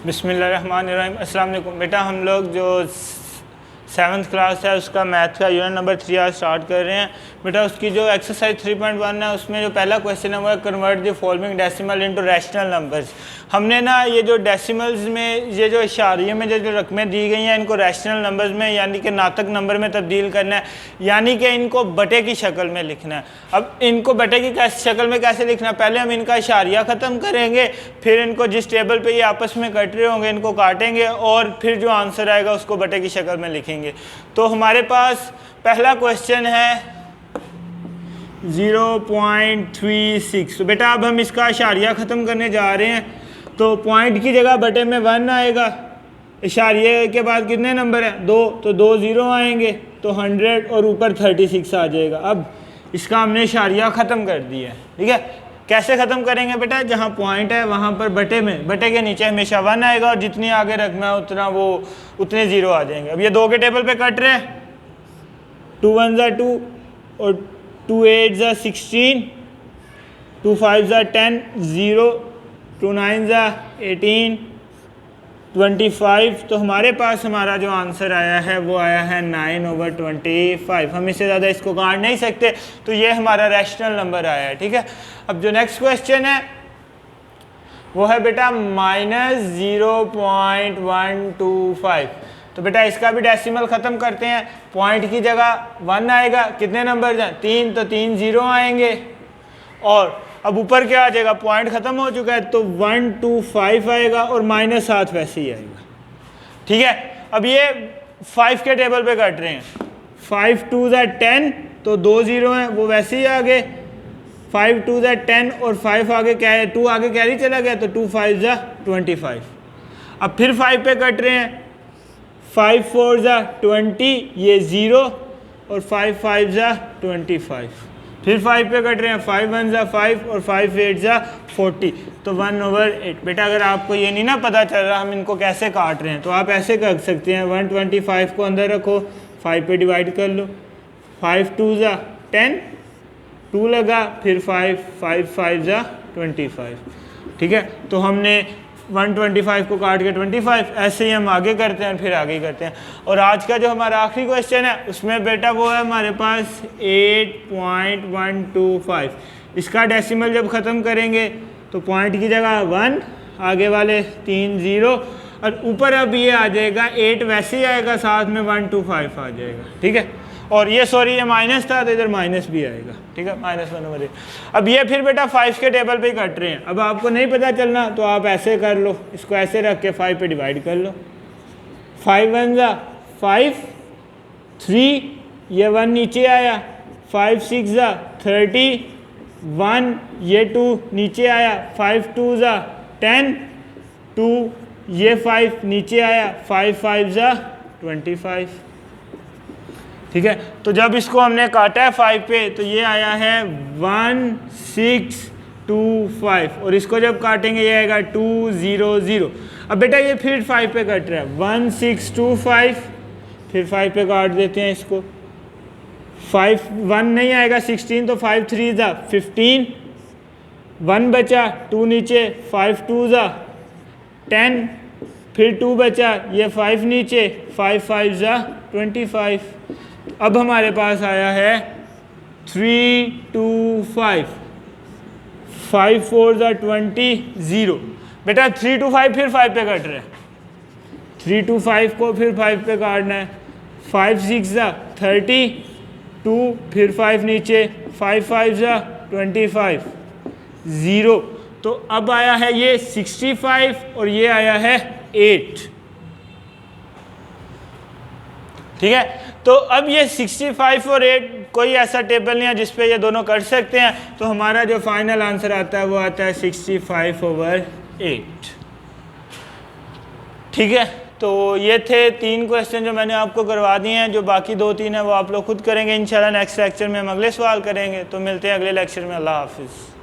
बिस्मिल्लाहिर्रहमानिर्रहीम। अस्सलाम वालेकुम। बेटा हम लोग जो 7th क्लास है उसका मैथ का यूनिट नंबर 3 आज स्टार्ट कर रहे हैं। बेटा उसकी जो एक्सरसाइज 3.1 है उसमें जो पहला क्वेश्चन है वो है convert the following decimal into rational numbers. हमने ना ये जो डेसिमल्स में ये जो इशारिये में जो रकमें दी गई हैं इनको रैशनल नंबर्स में यानी कि नातक नंबर में तब्दील करना है, यानी कि इनको बटे की शक्ल में लिखना है। अब इनको बटे की शक्ल में कैसे लिखना है, पहले हम इनका इशारिया ख़त्म करेंगे, फिर इनको जिस टेबल पे ये आपस में कट रहे होंगे इनको काटेंगे और फिर जो आंसर आएगा उसको बटे की शक्ल में लिखेंगे। तो हमारे पास पहला क्वेश्चन है 0.36। तो बेटा अब हम इसका इशारिया ख़त्म करने जा रहे हैं, तो पॉइंट की जगह बटे में 1 आएगा, इशारिये के बाद कितने नंबर हैं 2, तो 2 0 आएंगे, तो 100 और ऊपर 36 आ जाएगा। अब इसका हमने इशारिया ख़त्म कर दिया है, ठीक है। कैसे ख़त्म करेंगे बेटा, जहाँ पॉइंट है वहाँ पर बटे में, बटे के नीचे हमेशा 1 आएगा और जितनी आगे रकम है उतने 0 आ जाएंगे। अब ये 2 के टेबल पे कट रहे हैं, 2 1 ज़ा 2 और 2 8 ज़ा 16, 2 5 ज़ा 10, 0, 2 9 ज़ा 18, 25। तो हमारे पास हमारा जो आंसर आया है वो आया है 9/25। हम इससे ज़्यादा इसको काट नहीं सकते, तो ये हमारा रैशनल नंबर आया है, ठीक है। अब जो नेक्स्ट क्वेश्चन है वो है बेटा -0.125। तो बेटा इसका भी डेसिमल ख़त्म करते हैं, पॉइंट की जगह 1 आएगा, कितने नंबर हैं 3, तो 3 0 आएंगे और अब ऊपर क्या आ जाएगा, पॉइंट ख़त्म हो चुका है तो 125 आएगा और -7 वैसे ही आएगा, ठीक है। अब ये 5 के टेबल पे कट रहे हैं, 5 2 ज़ा 10, तो 2 0 हैं वो वैसे ही आ गए, 5 2 ज़ा 10 और 5 आगे क्या है 2 आगे कैरी चला गया, तो 2 5 ज़ा 25। अब फिर 5 पे कट रहे हैं, 5 4 ज़ा 20, ये 0 और 5 5 ज़ा 25। फिर 5 पे कट रहे हैं, 5 1 ज़ा 5 और 5 8 ज़ा 40, तो 1/8। बेटा अगर आपको ये नहीं ना पता चल रहा हम इनको कैसे काट रहे हैं, तो आप ऐसे कर सकते हैं, 125 को अंदर रखो, 5 पे डिवाइड कर लो, 5 2 ज़ा 10, 2 लगा, फिर 5 5 5 ज़ा 25, ठीक है। तो हमने 125 को काट के 25, ऐसे ही हम आगे करते हैं फिर आगे करते हैं। और आज का जो हमारा आखिरी क्वेश्चन है उसमें बेटा वो है हमारे पास 8.125। इसका डेसिमल जब ख़त्म करेंगे तो पॉइंट की जगह 1, आगे वाले 3 0 और ऊपर अब ये आ जाएगा 8 वैसे ही आएगा, साथ में 125 आ जाएगा, ठीक है। और ये सॉरी ये माइनस था तो इधर माइनस भी आएगा, ठीक है, -1/8। अब ये फिर बेटा 5 के टेबल पे कट रहे हैं, अब आपको नहीं पता चलना तो आप ऐसे कर लो, इसको ऐसे रख के 5 पे डिवाइड कर लो, 5 1 ज़ा 5, 3 ये 1 नीचे आया, 5 6 ज़ा 30, 1 ये 2 नीचे आया, 5 2 ज़ा 10, 2 ये 5 नीचे आया, 5 5 ज़ा 25, ठीक है। तो जब इसको हमने काटा है 5 पे तो ये आया है 1625 और इसको जब काटेंगे ये आएगा 200। अब बेटा ये फिर 5 पे कट रहा है, 1625, फिर 5 पे काट देते हैं इसको, 5 1 नहीं आएगा 16, तो 5 3 ज़ा 15, 1 बचा, 2 नीचे, 5 2 ज़ा 10, फिर 2 बचा, ये 5 नीचे, 5 5 ज़ा 25। अब हमारे पास आया है 325, 5 4 ज़ा 20, 0। बेटा 325 फिर 5 पे कट रहे हैं, 325 को फिर 5 पे काटना है, 5 6 ज़ा 30, 2 फिर 5 नीचे, 5 5 ज़ा 25, 0। तो अब आया है ये 65 और ये आया है 8, ठीक है। तो अब ये 65 और 8 कोई ऐसा टेबल नहीं है जिस पे ये दोनों कर सकते हैं, तो हमारा जो फाइनल आंसर आता है वो आता है 65/8, ठीक है। तो ये थे 3 क्वेश्चन जो मैंने आपको करवा दिए हैं, जो बाकी 2-3 है वो आप लोग खुद करेंगे इंशाल्लाह। नेक्स्ट लेक्चर में हम अगले सवाल करेंगे, तो मिलते हैं अगले लेक्चर में। अल्लाह हाफिज़।